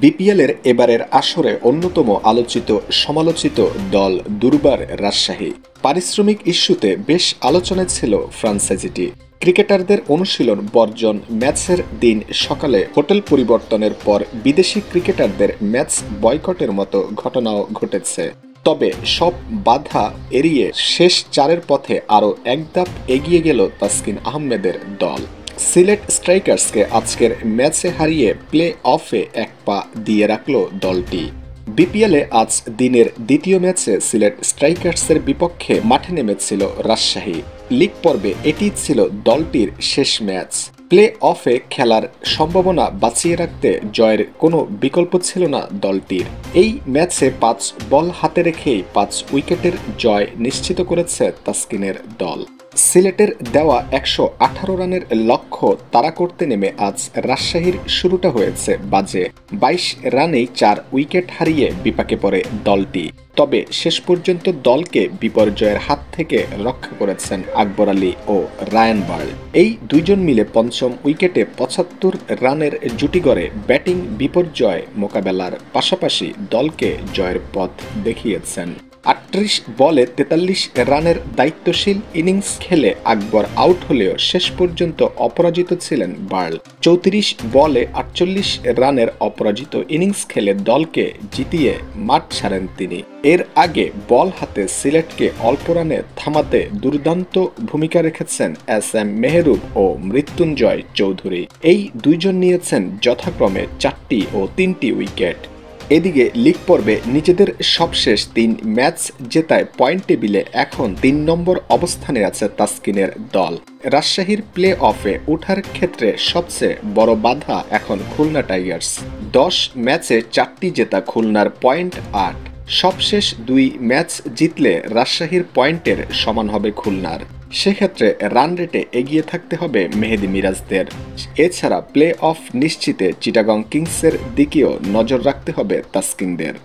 বিপিএলের এবারের আসরে অন্যতম আলোচিত সমালোচিত দল দুর্বার রাজশাহী। পারিশ্রমিক ইস্যুতে বেশ আলোচনায় ছিল ফ্র্যাঞ্চাইজিটি। ক্রিকেটারদের অনুশীলন বর্জন, ম্যাচের দিন সকালে হোটেল পরিবর্তনের পর বিদেশি ক্রিকেটারদের ম্যাচ বয়কটের মতো ঘটনাও ঘটেছে। তবে সব বাধা এড়িয়ে শেষ চারের পথে আরও এক ধাপ এগিয়ে গেল তাসকিন আহমেদের দল। সিলেট স্ট্রাইকার্সকে আজকের ম্যাচে হারিয়ে প্লে অফে এক পা দিয়ে রাখল দলটি। বিপিএলে আজ দিনের দ্বিতীয় ম্যাচে সিলেট স্ট্রাইকার্সের বিপক্ষে মাঠে নেমেছিল রাজশাহী। লিগ পর্বে এটি ছিল দলটির শেষ ম্যাচ। প্লে অফে খেলার সম্ভাবনা বাঁচিয়ে রাখতে জয়ের কোনো বিকল্প ছিল না দলটির। এই ম্যাচে 5 বল হাতে রেখেই 5 উইকেটের জয় নিশ্চিত করেছে তাসকিনের দল। সিলেটের দেওয়া 118 রানের লক্ষ্য তাড়া করতে নেমে আজ রাজশাহীর শুরুটা হয়েছে বাজে। 22 রানেই 4 উইকেট হারিয়ে বিপাকে পড়ে দলটি। তবে শেষ পর্যন্ত দলকে বিপর্যয়ের হাত থেকে রক্ষা করেছেন আকবর আলী ও রায়ান বার্ল। এই দুইজন মিলে পঞ্চম উইকেটে 75 রানের জুটি গড়ে ব্যাটিং বিপর্যয় মোকাবেলার পাশাপাশি দলকে জয়ের পথ দেখিয়েছেন। 38 বলে 43 রানের দায়িত্বশীল ইনিংস খেলে আকবর আউট হলেও শেষ পর্যন্ত অপরাজিত ছিলেন বার্ল। 34 বলে 48 রানের অপরাজিত ইনিংস খেলে দলকে জিতিয়ে মাঠ ছাড়েন তিনি। এর আগে বল হাতে সিলেটকে অল্প রানে থামাতে দুর্দান্ত ভূমিকা রেখেছেন SM মেহরুব ও মৃত্যুঞ্জয় চৌধুরী। এই দুইজন নিয়েছেন যথাক্রমে 4টি ও 3টি উইকেট। এদিকে লিগ পর্বে নিজেদের সবশেষ 3 ম্যাচ জেতায় পয়েন্ট টেবিলে এখন 3 নম্বর অবস্থানে আছে তাসকিনের দল। রাজশাহীর প্লে অফে ওঠার ক্ষেত্রে সবচেয়ে বড় বাধা এখন খুলনা টাইগার্স। 10 ম্যাচে 4টি জেতা খুলনার পয়েন্ট 8। সবশেষ 2 ম্যাচ জিতলে রাজশাহীর পয়েন্টের সমান হবে খুলনার। সেক্ষেত্রে রান রেটে এগিয়ে থাকতে হবে মেহেদী মিরাজদের। এছাড়া প্লে অফ নিশ্চিতে চিটাগং কিংসের দিকেও নজর রাখতে হবে তাসকিনদের।